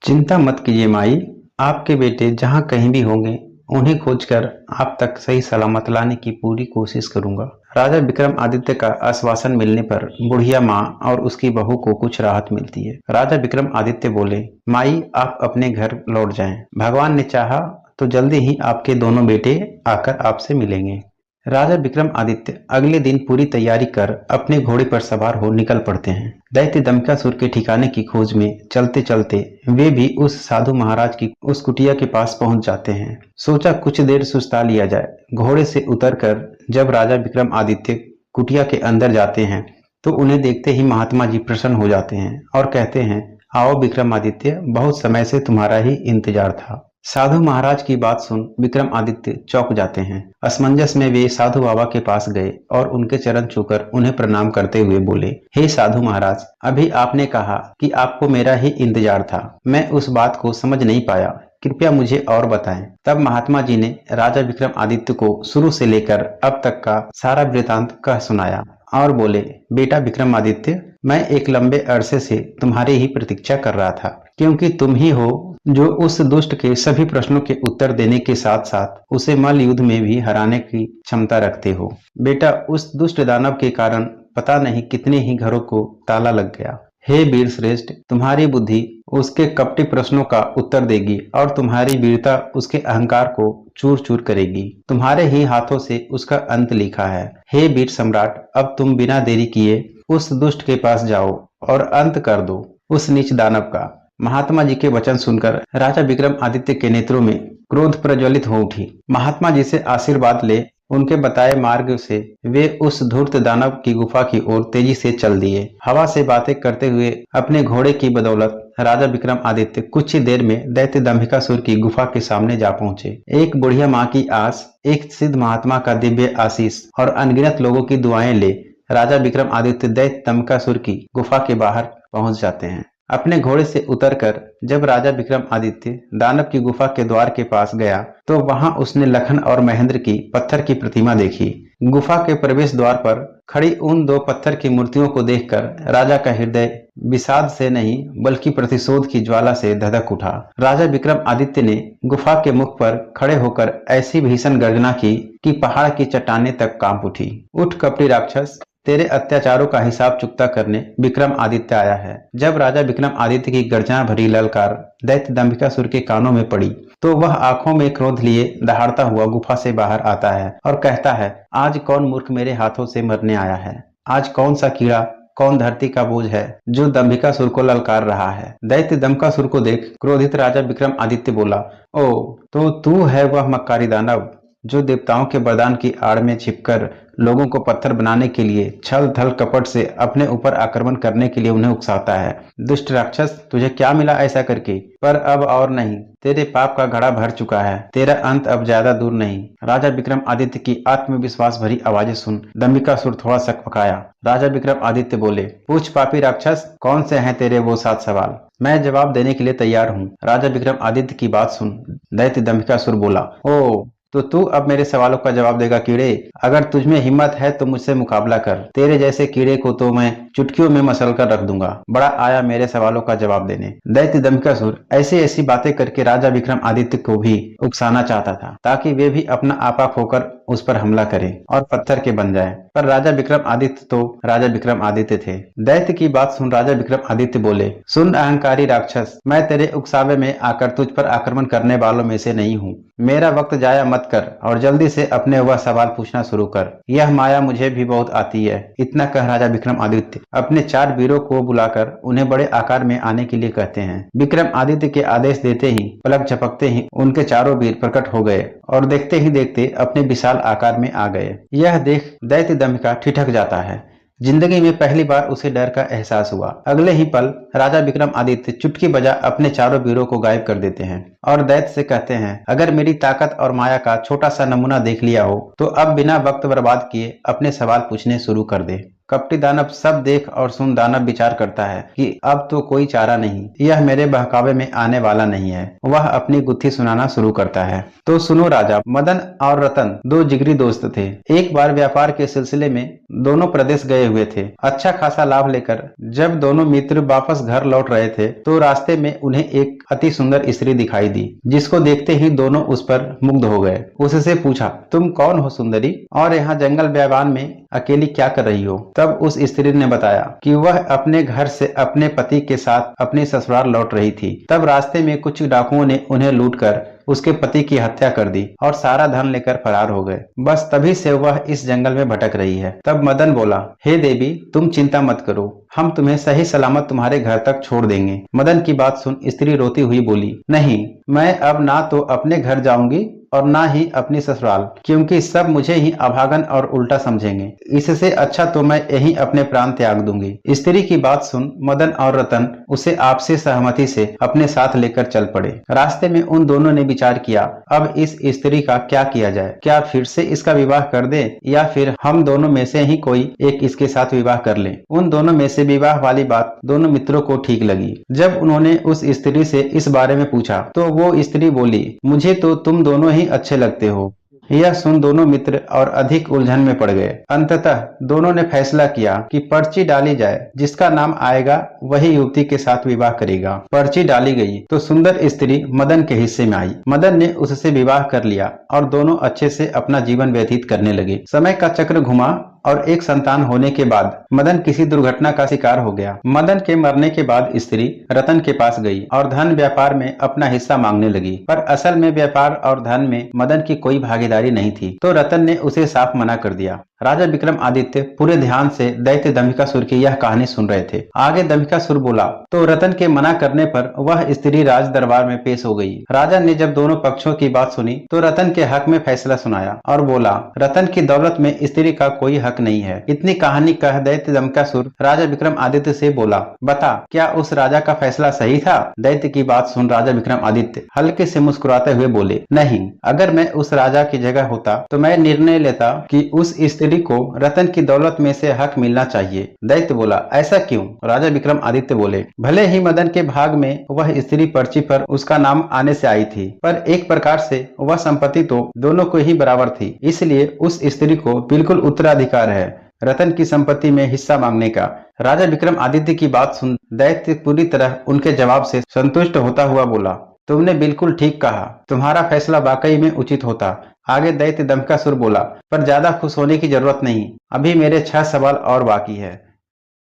चिंता मत कीजिए माई। आपके बेटे जहाँ कहीं भी होंगे उन्हें खोजकर आप तक सही सलामत लाने की पूरी कोशिश करूंगा। राजा विक्रमादित्य का आश्वासन मिलने पर बुढ़िया माँ और उसकी बहू को कुछ राहत मिलती है। राजा विक्रमादित्य बोले, माई आप अपने घर लौट जाएं। भगवान ने चाहा तो जल्दी ही आपके दोनों बेटे आकर आपसे मिलेंगे। राजा विक्रमादित्य अगले दिन पूरी तैयारी कर अपने घोड़े पर सवार हो निकल पड़ते हैं। दैत्य दंभिकासुर के ठिकाने की खोज में चलते चलते वे भी उस साधु महाराज की उस कुटिया के पास पहुंच जाते हैं। सोचा कुछ देर सुस्ता लिया जाए। घोड़े से उतरकर जब राजा विक्रमादित्य कुटिया के अंदर जाते हैं तो उन्हें देखते ही महात्मा जी प्रसन्न हो जाते हैं और कहते हैं, आओ विक्रमादित्य, बहुत समय से तुम्हारा ही इंतजार था। साधु महाराज की बात सुन विक्रमादित्य चौंक जाते हैं। असमंजस में वे साधु बाबा के पास गए और उनके चरण छूकर उन्हें प्रणाम करते हुए बोले, हे साधु महाराज, अभी आपने कहा कि आपको मेरा ही इंतजार था। मैं उस बात को समझ नहीं पाया, कृपया मुझे और बताएं। तब महात्मा जी ने राजा विक्रमादित्य को शुरू से लेकर अब तक का सारा वृतांत कह सुनाया और बोले, बेटा विक्रमादित्य, मैं एक लंबे अरसे से तुम्हारी ही प्रतीक्षा कर रहा था, क्योंकि तुम ही हो जो उस दुष्ट के सभी प्रश्नों के उत्तर देने के साथ साथ उसे मल्ल युद्ध में भी हराने की क्षमता रखते हो। बेटा, उस दुष्ट दानव के कारण पता नहीं कितने ही घरों को ताला लग गया। हे वीर श्रेष्ठ, तुम्हारी बुद्धि उसके कपटी प्रश्नों का उत्तर देगी और तुम्हारी वीरता उसके अहंकार को चूर चूर करेगी। तुम्हारे ही हाथों से उसका अंत लिखा है। हे वीर सम्राट, अब तुम बिना देरी किए उस दुष्ट के पास जाओ और अंत कर दो उस नीच दानव का। महात्मा जी के वचन सुनकर राजा विक्रमादित्य के नेत्रों में क्रोध प्रज्वलित हो उठी। महात्मा जी से आशीर्वाद ले उनके बताए मार्ग से वे उस धूर्त दानव की गुफा की ओर तेजी से चल दिए। हवा से बातें करते हुए अपने घोड़े की बदौलत राजा विक्रमादित्य कुछ ही देर में दैत्य दंभिकासुर की गुफा के सामने जा पहुंचे। एक बुढ़िया माँ की आस, एक सिद्ध महात्मा का दिव्य आशीष और अनगिनत लोगों की दुआएं ले राजा विक्रमादित्य दैत्य दंभिकासुर की गुफा के बाहर पहुंच जाते हैं। अपने घोड़े से उतरकर जब राजा विक्रमादित्य दानव की गुफा के द्वार के पास गया तो वहां उसने लखन और महेंद्र की पत्थर की प्रतिमा देखी। गुफा के प्रवेश द्वार पर खड़ी उन दो पत्थर की मूर्तियों को देखकर राजा का हृदय विषाद से नहीं बल्कि प्रतिशोध की ज्वाला से धधक उठा। राजा विक्रमादित्य ने गुफा के मुख पर खड़े होकर ऐसी भीषण गर्जना की कि पहाड़ की चट्टानें तक कांप उठी। उठ कपटी राक्षस, तेरे अत्याचारों का हिसाब चुकता करने विक्रमादित्य आया है। जब राजा विक्रमादित्य की गर्जना भरी ललकार दैत्य दंभिकासुर के कानों में पड़ी तो वह आंखों में क्रोध लिए दहाड़ता हुआ गुफा से बाहर आता है और कहता है, आज कौन मूर्ख मेरे हाथों से मरने आया है? आज कौन सा कीड़ा, कौन धरती का बोझ है जो दंभिकासुर को ललकार रहा है? दैत्य दंभिकासुर को देख क्रोधित राजा विक्रमादित्य बोला, ओ तो तू है वह मक्कारी दानव जो देवताओं के वरदान की आड़ में छिपकर लोगों को पत्थर बनाने के लिए छल थल कपट से अपने ऊपर आक्रमण करने के लिए उन्हें उकसाता है। दुष्ट राक्षस, तुझे क्या मिला ऐसा करके? पर अब और नहीं, तेरे पाप का घड़ा भर चुका है, तेरा अंत अब ज्यादा दूर नहीं। राजा विक्रमादित्य की आत्मविश्वास भरी आवाजें सुन दंभिकासुर थोड़ा सकपकाया। राजा विक्रमादित्य बोले, पूछ पापी राक्षस, कौन से हैं तेरे वो 7 सवाल? मैं जवाब देने के लिए तैयार हूँ। राजा विक्रमादित्य की बात सुन दैत्य दंभिकासुर बोला, ओ तो तू अब मेरे सवालों का जवाब देगा कीड़े? अगर तुझमें हिम्मत है तो मुझसे मुकाबला कर। तेरे जैसे कीड़े को तो मैं चुटकियों में मसल कर रख दूंगा। बड़ा आया मेरे सवालों का जवाब देने। दैत्य दंभिकासुर ऐसी ऐसी बातें करके राजा विक्रमादित्य को भी उकसाना चाहता था ताकि वे भी अपना आपा खोकर उस पर हमला करें और पत्थर के बन जाएं। पर राजा विक्रमादित्य तो राजा विक्रमादित्य थे। दैत्य की बात सुन राजा विक्रमादित्य बोले, सुन अहंकारी राक्षस, मैं तेरे उकसावे में आकर तुझ पर आक्रमण करने वालों में से नहीं हूँ। मेरा वक्त जाया मत कर और जल्दी से अपने वह सवाल पूछना शुरू कर। यह माया मुझे भी बहुत आती है। इतना कह राजा विक्रमादित्य अपने 4 वीरों को बुलाकर उन्हें बड़े आकार में आने के लिए कहते हैं। विक्रमादित्य के आदेश देते ही पलक झपकते ही उनके चारों वीर प्रकट हो गए और देखते ही देखते अपने विशाल आकार में आ गए। यह देख दैत्य दंभिका ठिठक जाता है। जिंदगी में पहली बार उसे डर का एहसास हुआ। अगले ही पल राजा विक्रमादित्य चुटकी बजा अपने चारों वीरों को गायब कर देते हैं और दैत्य से कहते हैं, अगर मेरी ताकत और माया का छोटा सा नमूना देख लिया हो तो अब बिना वक्त बर्बाद किए अपने सवाल पूछने शुरू कर दे। कपटी दानव सब देख और सुन दानव विचार करता है कि अब तो कोई चारा नहीं, यह मेरे बहकावे में आने वाला नहीं है। वह अपनी गुत्थी सुनाना शुरू करता है। तो सुनो राजा, मदन और रतन दो जिगरी दोस्त थे। एक बार व्यापार के सिलसिले में दोनों प्रदेश गए हुए थे। अच्छा खासा लाभ लेकर जब दोनों मित्र वापस घर लौट रहे थे तो रास्ते में उन्हें एक अति सुंदर स्त्री दिखाई दी, जिसको देखते ही दोनों उस पर मुग्ध हो गए। उससे पूछा, तुम कौन हो सुंदरी, और यहाँ जंगल बेबान में अकेली क्या कर रही हो? तब उस स्त्री ने बताया कि वह अपने घर से अपने पति के साथ अपने ससुराल लौट रही थी। तब रास्ते में कुछ डाकुओं ने उन्हें लूटकर उसके पति की हत्या कर दी और सारा धन लेकर फरार हो गए। बस तभी से वह इस जंगल में भटक रही है। तब मदन बोला, हे देवी, तुम चिंता मत करो, हम तुम्हें सही सलामत तुम्हारे घर तक छोड़ देंगे। मदन की बात सुन स्त्री रोती हुई बोली, नहीं, मैं अब ना तो अपने घर जाऊंगी और ना ही अपनी ससुराल, क्योंकि सब मुझे ही अभागन और उल्टा समझेंगे। इससे अच्छा तो मैं यहीं अपने प्राण त्याग दूंगी। स्त्री की बात सुन मदन और रतन उसे आपसी सहमति से अपने साथ लेकर चल पड़े। रास्ते में उन दोनों ने विचार किया, अब इस स्त्री का क्या किया जाए? क्या फिर से इसका विवाह कर दे या फिर हम दोनों में से ही कोई एक इसके साथ विवाह कर ले? उन दोनों में से विवाह वाली बात दोनों मित्रों को ठीक लगी। जब उन्होंने उस स्त्री से इस बारे में पूछा तो वो स्त्री बोली, मुझे तो तुम दोनों ही अच्छे लगते हो। यह सुन दोनों मित्र और अधिक उलझन में पड़ गए। अंततः दोनों ने फैसला किया कि पर्ची डाली जाए, जिसका नाम आएगा वही युवती के साथ विवाह करेगा। पर्ची डाली गई तो सुंदर स्त्री मदन के हिस्से में आई। मदन ने उससे विवाह कर लिया और दोनों अच्छे से अपना जीवन व्यतीत करने लगे। समय का चक्र घुमा और एक संतान होने के बाद मदन किसी दुर्घटना का शिकार हो गया। मदन के मरने के बाद स्त्री रतन के पास गई और धन व्यापार में अपना हिस्सा मांगने लगी, पर असल में व्यापार और धन में मदन की कोई भागीदारी नहीं थी। तो रतन ने उसे साफ मना कर दिया। राजा विक्रमादित्य पूरे ध्यान से दैत्य दंभिकासुर की यह कहानी सुन रहे थे। आगे दंभिकासुर बोला तो रतन के मना करने पर वह स्त्री राज दरबार में पेश हो गई। राजा ने जब दोनों पक्षों की बात सुनी तो रतन के हक में फैसला सुनाया और बोला, रतन की दौलत में स्त्री का कोई हक नहीं है। इतनी कहानी कह दैत्य दंभिकासुर राजा विक्रमादित्य से बोला, बता, क्या उस राजा का फैसला सही था? दैत्य की बात सुन राजा विक्रमादित्य हल्के से मुस्कुराते हुए बोले, नहीं, अगर मैं उस राजा की जगह होता तो मैं निर्णय लेता कि उस स्त्री को रतन की दौलत में से हक मिलना चाहिए। दैत्य बोला, ऐसा क्यों? राजा विक्रमादित्य बोले, भले ही मदन के भाग में वह स्त्री पर्ची पर उसका नाम आने से आई थी, पर एक प्रकार से वह संपत्ति तो दोनों को ही बराबर थी, इसलिए उस स्त्री को बिल्कुल उत्तराधिकार है रतन की संपत्ति में हिस्सा मांगने का। राजा विक्रमादित्य की बात सुन दैत्य पूरी तरह उनके जवाब से संतुष्ट होता हुआ बोला, तुमने बिल्कुल ठीक कहा, तुम्हारा फैसला वाकई में उचित होता। आगे दैत्य दंभिकासुर बोला, पर ज्यादा खुश होने की जरूरत नहीं, अभी मेरे 6 सवाल और बाकी है।